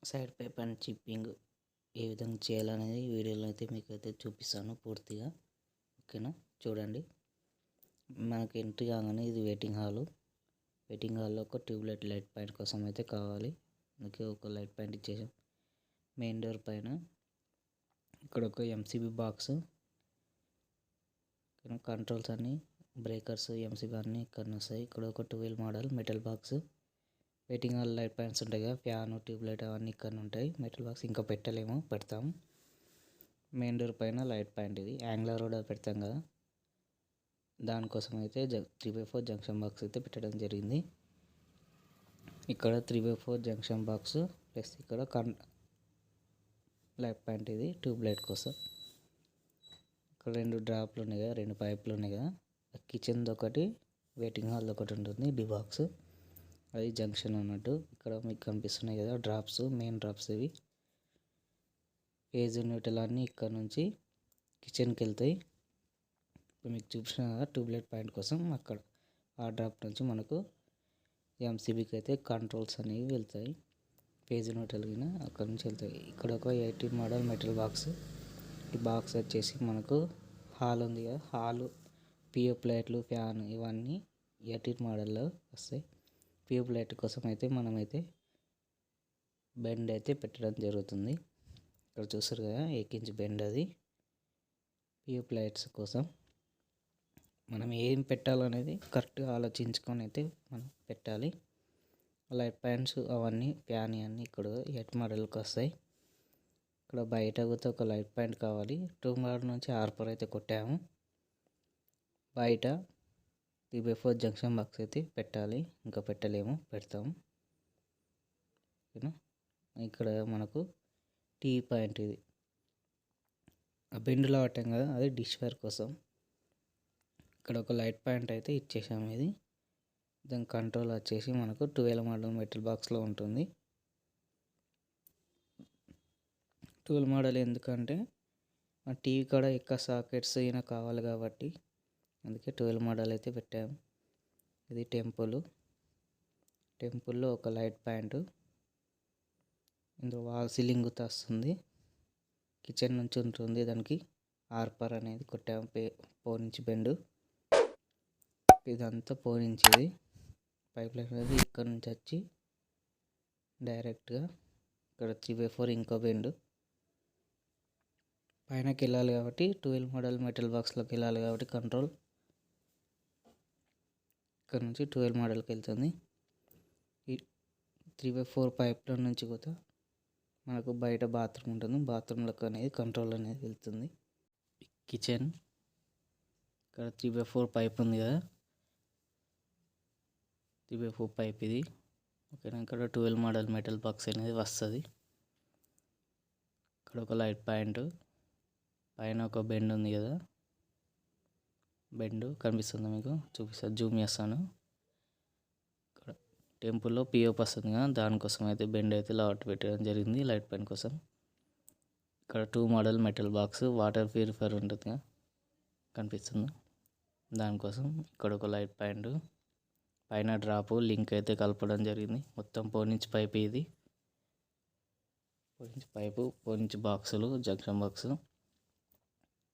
Side pipe and chipping ఏ విధంగా చేయాలనేది ఈ వీడియోలో అయితే మీకు అయితే చూపిస్తాను పూర్తిగా. ఓకేనా, చూడండి. మనకి ఎంట్రీ కాగానే ఇది వెయిటింగ్ హాల్లో ఒక ట్యూబ్లైట్ లైట్ పాయింట్ కోసం అయితే కావాలి. అందుకే ఒక లైట్ పాయింట్ ఇచ్చేసాం. మెయిన్ డోర్ పైన ఇక్కడ ఒక ఎంసీబీ బాక్స్, కంట్రోల్స్ అన్ని బ్రేకర్స్ ఎంసీబీ అన్నీ ఇక్కడ వస్తాయి. ఇక్కడ ఒక 12 model metal box. Waiting hall light points ఉంటాయి కదా, ఫ్యాన్ ట్యూబ్లైట్ అవన్నీ ఇక్కడ ఉంటాయి. మెటల్ బాక్స్ ఇంకా పెట్టలేము, పెడతాము. మెయిన్ డోర్ పైన లైట్ పాయింట్, ఇది యాంగ్లర్ రోడ్ పెడతాం కదా, దానికోసం అయితే 3x4 జంక్షన్ బాక్స్ అయితే పెట్టడం జరిగింది. ఇక్కడ 3x4 జంక్షన్ బాక్స్ ప్లస్ ఇక్కడ లైట్ పాయింట్, ఇది ట్యూబ్లైట్ కోసం. ఇక్కడ 2 డ్రాప్లు ఉన్నాయి కదా, 2 పైపులు ఉన్నాయి కదా, కిచెన్ది ఒకటి వెయిటింగ్ హాల్ ఒకటి ఉంటుంది డి బాక్స్, అది జంక్షన్ అన్నట్టు. ఇక్కడ మీకు కనిపిస్తున్నాయి కదా డ్రాప్స్, మెయిన్ డ్రాప్స్ ఇవి. ఫేజ్ న్యూట్రల్ అన్నీ ఇక్కడ నుంచి కిచెన్కి వెళ్తాయి. ఇప్పుడు మీకు చూపించిన కదా ట్యూబ్లైట్ పాయింట్ కోసం, అక్కడ ఆ డ్రాప్ నుంచి మనకు ఎంసీబీకి అయితే కంట్రోల్స్ అనేవి వెళ్తాయి. ఫేజ్ న్యూట్రల్ కింద అక్కడ నుంచి వెళ్తాయి. ఇక్కడ ఒక 18 మోడల్ మెటల్ బాక్స్. ఈ బాక్స్ వచ్చేసి మనకు హాల్ ఉంది కదా, హాలు పిఎఫ్ లైట్లు ఫ్యాన్ ఇవన్నీ 18 మోడల్లో వస్తాయి. పిఎఫ్ లైట్ కోసం అయితే మనమైతే బెండ్ అయితే పెట్టడం జరుగుతుంది. ఇక్కడ చూస్తారు కదా 1 ఇంచ్ బెండ్, అది పిఎఫ్ లైట్స్ కోసం. మనం ఏం పెట్టాలనేది కరెక్ట్గా ఆలోచించుకొని అయితే మనం పెట్టాలి. లైట్ పాయింట్స్ అవన్నీ ఫ్యాన్ అన్నీ ఇక్కడ 8 మోడల్కి వస్తాయి. ఇక్కడ బయట కూడా ఒక లైట్ పాయింట్ కావాలి. 2 మోడల్ నుంచి ఆర్పర్ అయితే కొట్టాము. బయట 3x4 జంక్షన్ బాక్స్ అయితే పెట్టాలి, ఇంకా పెట్టలేము, పెడతాము. ఓకేనా. ఇక్కడ మనకు టీ పాయింట్, ఇది ఆ బెండ్లో పట్టాం కదా, అది డిష్ వైర్ కోసం. ఇక్కడ ఒక లైట్ పాయింట్ అయితే ఇచ్చేసాము. ఇది దాని కంట్రోల్ వచ్చేసి మనకు 12 మోడల్ మెటల్ బాక్స్లో ఉంటుంది. 12 మోడల్ ఎందుకంటే మా టీవీ కాడ ఎక్కువ సాకెట్స్ అయినా కావాలి కాబట్టి అందుకే 12 మోడల్ అయితే పెట్టాము. ఇది టెంపుల్లో ఒక లైట్ పాయింట్, ఇందులో వాల్ సీలింగ్ వస్తుంది. కిచెన్ నుంచి ఉంటుంది, దానికి ఆర్పర్ అనేది కొట్టాము. 4 ఇంచ్ బెండు, ఇదంతా 4 ఇంచ్ది పైప్ లైన్ అనేది ఇక్కడ నుంచి వచ్చి డైరెక్ట్గా ఇక్కడ 3x4 ఇంకో బెండు పైనకి వెళ్ళాలి కాబట్టి 12 మోడల్ మెటల్ బాక్స్లోకి వెళ్ళాలి కాబట్టి కంట్రోల్ ఇక్కడ నుంచి 12 మోడల్కి వెళ్తుంది. ఈ 3x4 పైప్ల నుంచి కూడా మనకు బయట బాత్రూమ్ ఉంటుంది, బాత్రూంలోకి అనేది కంట్రోల్ అనేది వెళ్తుంది. కిచెన్ ఇక్కడ 3x4 పైప్ ఉంది కదా, 3x4 పైప్ ఇది. ఓకేనా. ఇక్కడ 12 మోడల్ మెటల్ బాక్స్ అనేది వస్తుంది. ఇక్కడ ఒక లైట్ పాయింట్, పైన ఒక బెండ్ ఉంది కదా, బెండ్ కనిపిస్తుంది మీకు, చూపిస్తాను, జూమ్ చేస్తాను. ఇక్కడ టెంపుల్లో పిఓపి వస్తుంది కదా, దానికోసం అయితే బెండ్ అయితే లాట్ పెట్టడం జరిగింది లైట్ పాయింట్ కోసం. ఇక్కడ 2 model metal box water purifier ఉంటుంది కదా, కనిపిస్తుంది, దానికోసం. ఇక్కడ ఒక లైట్ పాయింట్, పైన డ్రాపు లింక్ అయితే కలపడం జరిగింది. మొత్తం 4 ఇంచ్ పైప్, ఇది 4 ఇంచ్ పైపు, 4 ఇంచ్ బాక్సులు జంక్షన్ బాక్స్.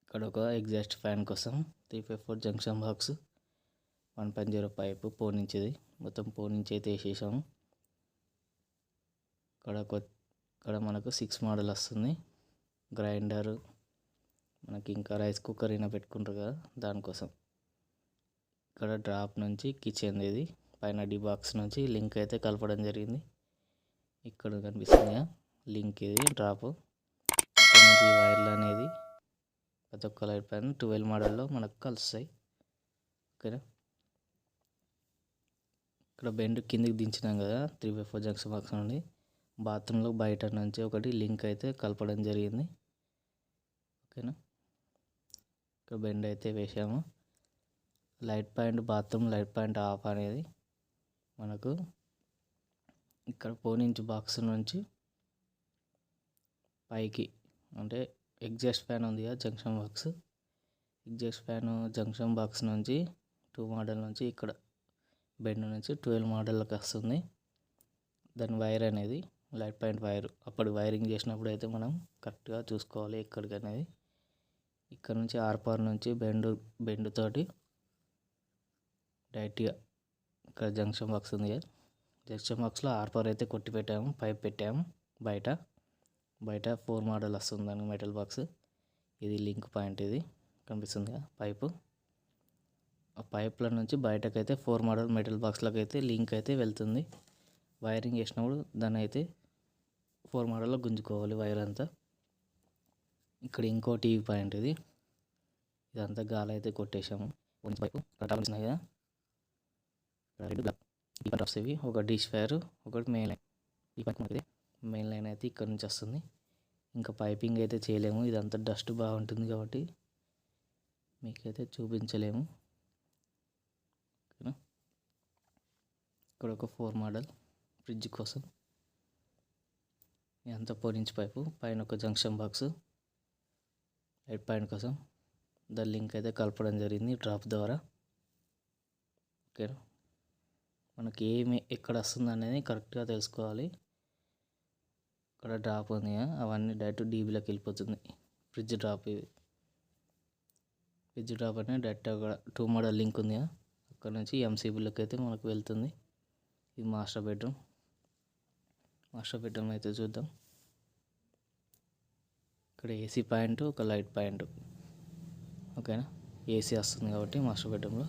ఇక్కడ ఒక ఎగ్జాస్ట్ ఫ్యాన్ కోసం 3x4 జంక్షన్ బాక్స్ 1.0 పైపు 4 ఇంచ్ది, మొత్తం 4 ఇంచ్ అయితే వేసేసాము. ఇక్కడ మనకు 6 మోడల్ వస్తుంది. గ్రైండరు, మనకి ఇంకా రైస్ కుక్కర్ అయినా పెట్టుకుంటారు కదా, దానికోసం. ఇక్కడ డ్రాప్ నుంచి కిచెన్, ఇది పైన డి బాక్స్ నుంచి లింక్ అయితే కలపడం జరిగింది. ఇక్కడ కనిపిస్తుంది లింక్, ఇది డ్రాప్. ఇక్కడ నుంచి వైర్లు అనేది ప్రతి ఒక్క లైట్ పైన 12 మోడల్లో మనకు కలుస్తాయి. ఓకేనా. ఇక్కడ బెండ్ కిందికి దించినాం కదా 3x4 జంక్షన్ బాక్స్ నుండి, బాత్రూంలో బయట నుంచి ఒకటి లింక్ అయితే కలపడం జరిగింది. ఓకేనా. ఇక్కడ బెండ్ అయితే వేసాము. Light point bathroom light point of అనేది మనకు ఇక్కడ 4 ఇంచ్ బాక్స్ నుంచి పైకి, అంటే ఎగ్జాస్ట్ ఫ్యాన్ ఉంది కదా junction box, exhaust fan junction box నుంచి 2 మోడల్ నుంచి ఇక్కడ బెండ్ నుంచి 12 మోడల్కి వస్తుంది. దాని వైర్ అనేది లైట్ పాయింట్ వైర్ అప్పుడు వైరింగ్ చేసినప్పుడు అయితే మనం కరెక్ట్గా చూసుకోవాలి ఎక్కడికి అనేది. ఇక్కడ నుంచి ఆర్పార్ నుంచి బెండుతోటి డైరెక్ట్గా ఇక్కడ జంక్షన్ బాక్స్ ఉంది కదా, జంక్షన్ బాక్స్లో ఆర్పార్ అయితే కొట్టి పెట్టాము, పైప్ పెట్టాము. బయట 4 మోడల్ వస్తుంది దానికి మెటల్ బాక్స్. ఇది లింక్ పాయింట్, ఇది కనిపిస్తుంది కదా పైపు. ఆ పైప్ల నుంచి బయటకైతే 4 మోడల్ మెటల్ బాక్స్లోకి అయితే లింక్ అయితే వెళ్తుంది. వైరింగ్ చేసినప్పుడు దాన్ని అయితే 4 మోడల్లో గుంజుకోవాలి వైర్ అంతా. ఇక్కడ ఇంకో టీవీ పాయింట్, ఇదంతా గాలి అయితే కొట్టేసాము. పైపు కట్టాల్సినాయి కదా, ఈ డ్రాప్స్ ఇవి, ఒక డిష్ వైర్, ఒకటి మెయిన్ లైన్. ఈ పైప్ అయితే మెయిన్ లైన్ అయితే ఇక్కడ నుంచి వస్తుంది. ఇంకా పైపింగ్ అయితే చేయలేము, ఇదంతా డస్ట్ బాగుంటుంది కాబట్టి మీకైతే చూపించలేము. ఓకేనా. ఇక్కడ ఒక 4 మోడల్ ఫ్రిడ్జ్ కోసం ఇదంతా 4 ఇంచ్ పైపు, పైన ఒక జంక్షన్ బాక్స్ లైట్ పాయింట్ కోసం దాని లింక్ అయితే కలపడం జరిగింది డ్రాప్ ద్వారా. ఓకేనా. మనకి ఎక్కడ వస్తుంది అనేది కరెక్ట్గా తెలుసుకోవాలి. ఇక్కడ డ్రాప్ ఉంది కదా, అవన్నీ డైరెక్ట్ డీబీలోకి వెళ్ళిపోతుంది. ఫ్రిడ్జ్ డ్రాప్ ఇది. ఫ్రిడ్జ్ డ్రాప్ అనేది డైరెక్ట్ అక్కడ 2 మోడల్ లింక్ ఉంది కదా, అక్కడ నుంచి ఎంసీబీలోకి అయితే మనకు వెళ్తుంది. ఇది మాస్టర్ బెడ్రూమ్ అయితే చూద్దాం. ఇక్కడ ఏసీ పాయింట్, ఒక లైట్ పాయింట్. ఓకేనా. ఏసీ వస్తుంది కాబట్టి మాస్టర్ బెడ్రూమ్లో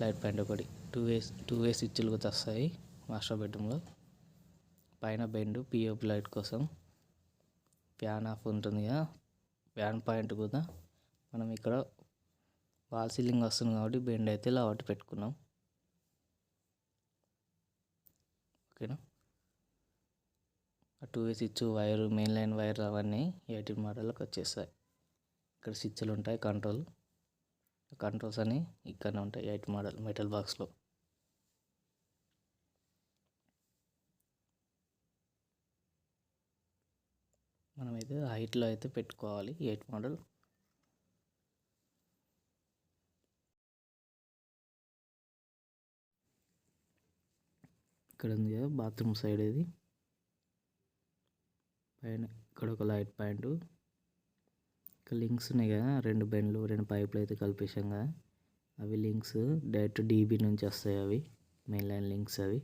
లైట్ పాయింట్ ఒకటి, 2 వే స్విచ్లు కూడా వస్తాయి మాస్టర్ బెడ్రూమ్లో. పైన బెండ్ పిఓపి లైట్ కోసం. ఫ్యాన్ ఆఫ్ ఉంటుంది కదా, ఫ్యాన్ పాయింట్ కూడా మనం ఇక్కడ వాల్ సీలింగ్ వస్తుంది కాబట్టి బెండ్ అయితే లావట్టి పెట్టుకున్నాం. ఓకేనా. ఆ 2 వే switch wire, main line wire అవన్నీ 18 మోడల్కి వచ్చేస్తాయి. ఇక్కడ స్విచ్లు ఉంటాయి, కంట్రోల్స్ అని ఇక్కడనే ఉంటాయి 8 మోడల్ మెటల్ బాక్స్లో. మనమైతే హైట్లో అయితే పెట్టుకోవాలి 8 మోడల్. ఇక్కడ ఉంది కదా బాత్రూమ్ సైడ్, ఇది పైన ఇక్కడ ఒక లైట్ పాయింట్. ఇక్కడ లింక్స్ ఉన్నాయి కదా, 2 బెండ్లు 2 పైపులు అయితే కలిపేసాం కదా, అవి లింక్స్ డైరెక్ట్ డీబీ నుంచి వస్తాయి. అవి మెయిన్ లైన్ లింక్స్ అవి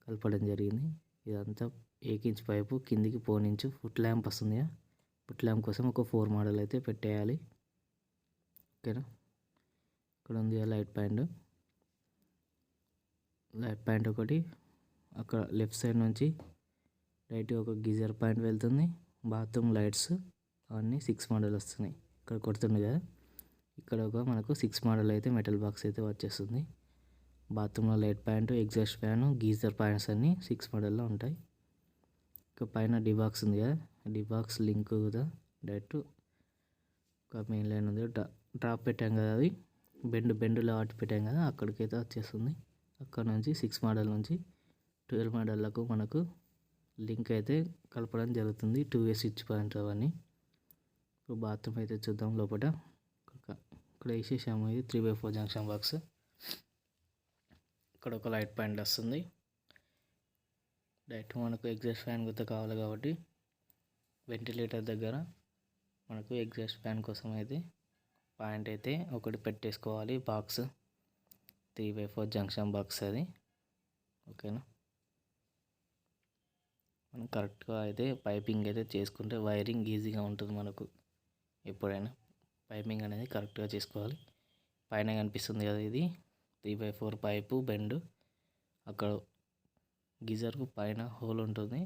కలపడం జరిగింది. ఇదంతా 1 ఇంచ్ పైపు కిందికి పోనించు ఫుట్ ల్యాంప్ వస్తుంది కదా, ఫుట్ ల్యాంప్ కోసం ఒక 4 మోడల్ అయితే పెట్టేయాలి. ఓకేనా. ఇక్కడ ఉంది లైట్ పాయింట్ ఒకటి. అక్కడ లెఫ్ట్ సైడ్ నుంచి డైరెక్ట్గా ఒక గీజర్ పాయింట్ వెళ్తుంది. బాత్రూమ్ లైట్స్ అవన్నీ 6 మోడల్ వస్తున్నాయి. ఇక్కడ కొడుతుంది కదా, ఇక్కడ ఒక మనకు 6 మోడల్ అయితే మెటల్ బాక్స్ అయితే వచ్చేస్తుంది. బాత్రూంలో light point, exhaust fan, geyser points అన్నీ 6 మోడల్లో ఉంటాయి. ఇక పైన డిబాక్స్ ఉంది కదా, డిబాక్స్ లింక్ కూడా డైరెక్ట్ ఒక మెయిన్ లైన్ ఉంది, డ్రాప్ పెట్టాం కదా, అది బెండ్ లాట్ పెట్టాం కదా, అక్కడికైతే వచ్చేస్తుంది. అక్కడ నుంచి 6 మోడల్ నుంచి 12 మోడళ్లకు మనకు లింక్ అయితే కలపడం జరుగుతుంది. 2 వే స్విచ్ పాయింట్ అవన్నీ. ఇప్పుడు బాత్రూమ్ అయితే చూద్దాం లోపల. ఇక్కడ వేసేసాము, ఇది 3/4 జంక్షన్ బాక్స్. ఇక్కడ ఒక లైట్ పాయింట్ వస్తుంది. డైరెక్ట్ మనకు ఎగ్జాస్ట్ ఫ్యాన్ గుర్తు కావాలి కాబట్టి వెంటిలేటర్ దగ్గర మనకు ఎగ్జాస్ట్ ఫ్యాన్ కోసం అయితే పాయింట్ అయితే ఒకటి పెట్టేసుకోవాలి. బాక్స్ 3/4 జంక్షన్ బాక్స్ అది. ఓకేనా. మనం కరెక్ట్గా అయితే పైపింగ్ అయితే చేసుకుంటే వైరింగ్ ఈజీగా ఉంటుంది మనకు. ఎప్పుడైనా పైపింగ్ అనేది కరెక్ట్గా చేసుకోవాలి. పైన కనిపిస్తుంది కదా, ఇది 3/4 పైపు బెండ్. అక్కడ గీజర్కు పైన హోల్ ఉంటుంది,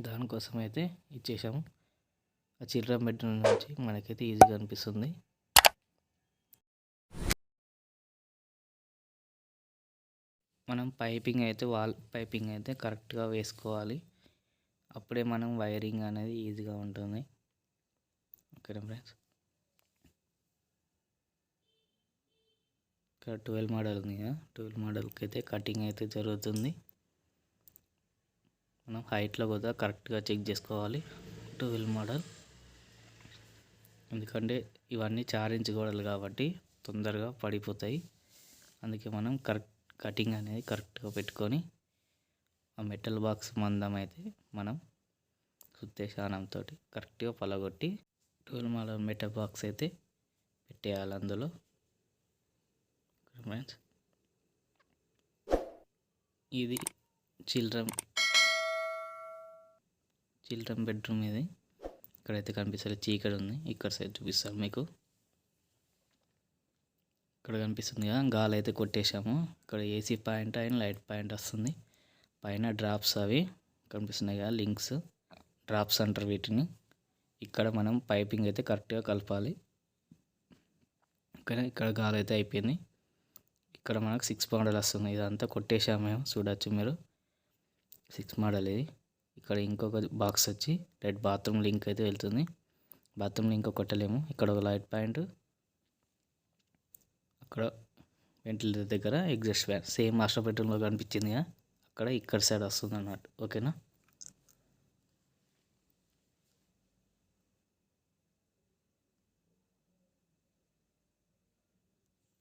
దానికోసం అయితే ఇచ్చేసాము. ఆ చిల్డ్రన్ బెడ్రూమ్ నుంచి మనకైతే ఈజీగా అనిపిస్తుంది. మనం పైపింగ్ అయితే వాల్ పైపింగ్ అయితే కరెక్ట్గా వేసుకోవాలి. అప్పుడే మనం వైరింగ్ అనేది ఈజీగా ఉంటుంది. ఓకేనా ఫ్రెండ్స్. ఇక్కడ 12 మోడల్ ఉంది కదా, 12 మోడల్కి అయితే కటింగ్ అయితే జరుగుతుంది. మనం హైట్లో కూడా కరెక్ట్గా చెక్ చేసుకోవాలి 12 మోడల్. ఎందుకంటే ఇవన్నీ 4 ఇంచ్ గోడలు కాబట్టి తొందరగా పడిపోతాయి. అందుకే మనం కటింగ్ అనేది కరెక్ట్గా పెట్టుకొని ఆ మెటల్ బాక్స్ మందం అయితే మనం సుత్తేశానంతో కరెక్ట్గా పలగొట్టి 12 మోడల్ మెటల్ బాక్స్ అయితే పెట్టేయాలి అందులో. ఫ్రెండ్స్, ఇది చిల్డ్రన్ బెడ్రూమ్. ఇది ఇక్కడైతే కనిపిస్తుంది, చీకటి ఉంది. ఇక్కడ సైడ్ చూపిస్తాను మీకు. ఇక్కడ కనిపిస్తుంది కదా, గాలి అయితే కొట్టేశాము. ఇక్కడ AC point and light point వస్తుంది. పైన డ్రాప్స్ అవి కనిపిస్తున్నాయి కదా, లింక్స్ డ్రాప్స్ అంటారు వీటిని. ఇక్కడ మనం పైపింగ్ అయితే కరెక్ట్గా కలపాలి. ఇక్కడ గాలి అయితే అయిపోయింది. ఇక్కడ మనకు 6 మోడల్ వస్తుంది. ఇదంతా కొట్టేసాము మేము, చూడొచ్చు మీరు. 6 మోడల్ ఇది. ఇక్కడ ఇంకొక బాక్స్ వచ్చి డైరెక్ట్ బాత్రూమ్ లింక్ అయితే వెళ్తుంది. బాత్రూమ్ లింక్ కొట్టలేము. ఇక్కడ ఒక లైట్ పాయింట్, అక్కడ వెంటిలేటర్ దగ్గర ఎగ్జాస్ట్ ఫ్యాన్ సేమ్ మాస్టర్ బెడ్రూమ్లో కనిపించింది కదా, అక్కడ ఇక్కడ సైడ్ వస్తుంది అన్నట్టు. ఓకేనా.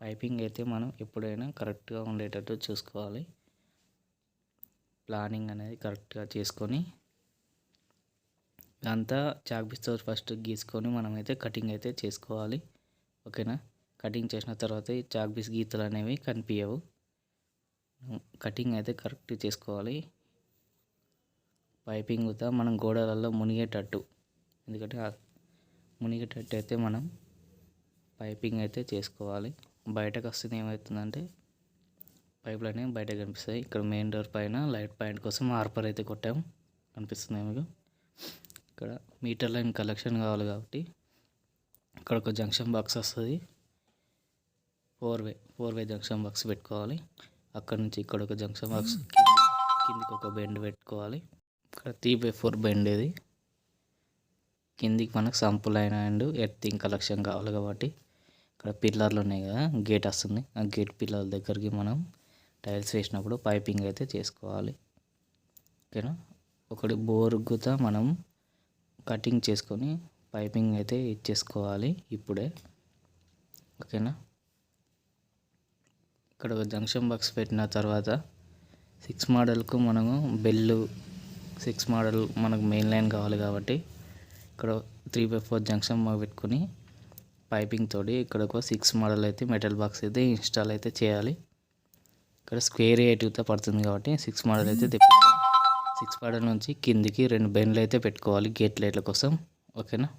పైపింగ్ అయితే మనం ఎప్పుడైనా కరెక్ట్గా ఉండేటట్టు చూసుకోవాలి. ప్లానింగ్ అనేది కరెక్ట్గా చేసుకొని అంతా చాక్ పీస్తో ఫస్ట్ గీసుకొని మనమైతే కటింగ్ అయితే చేసుకోవాలి. ఓకేనా. కటింగ్ చేసిన తర్వాత ఈ చాక్ పీస్ గీతలు అనేవి కనిపించవు. కటింగ్ అయితే కరెక్ట్ చేసుకోవాలి. పైపింగ్ కూడా మనం గోడలలో మునిగేటట్టు, ఎందుకంటే మునిగేటట్టు అయితే మనం పైపింగ్ అయితే చేసుకోవాలి. బయటకు వస్తుంది ఏమవుతుందంటే పైపులు అనేవి బయటకు కనిపిస్తాయి. ఇక్కడ మెయిన్ డోర్ పైన లైట్ పాయింట్ కోసం ఆర్పర్ అయితే కొట్టాము, కనిపిస్తుంది మీకు. ఇక్కడ మీటర్ లైన్ కలెక్షన్ కావాలి కాబట్టి ఇక్కడ ఒక జంక్షన్ బాక్స్ వస్తుంది. 4 వే జంక్షన్ బాక్స్ పెట్టుకోవాలి. అక్కడ నుంచి ఇక్కడ ఒక జంక్షన్ బాక్స్, కిందికి ఒక బెండ్ పెట్టుకోవాలి. ఇక్కడ 3/4 బెండ్. ఇది కిందికి మనకు sump line and earthing collection కావాలి కాబట్టి ఇక్కడ పిల్లర్లు ఉన్నాయి కదా, గేట్ వస్తుంది. ఆ గేట్ పిల్లర్ల దగ్గరికి మనం టైల్స్ వేసినప్పుడు పైపింగ్ అయితే చేసుకోవాలి. ఓకేనా. ఒకటి బోర్గుతా మనం కటింగ్ చేసుకొని పైపింగ్ అయితే ఇచ్చేసుకోవాలి ఇప్పుడే. ఓకేనా. ఇక్కడ ఒక జంక్షన్ బాక్స్ పెట్టిన తర్వాత 6 మోడల్కు మనము బెల్లు 6 మోడల్ మనకు మెయిన్ లైన్ కావాలి కాబట్టి ఇక్కడ 3/4 జంక్షన్ పెట్టుకొని పైపింగ్ తోటి ఇక్కడ ఒక 6 మోడల్ అయితే మెటల్ బాక్స్ అయితే ఇన్స్టాల్ అయితే చేయాలి. ఇక్కడ స్క్వేర్ 8 పడుతుంది కాబట్టి 6 మోడల్ అయితే తెప్పించాలి. 6 మోడల్ నుంచి కిందికి 2 బెండ్లు అయితే పెట్టుకోవాలి గేట్ లైట్ల కోసం. ఓకేనా.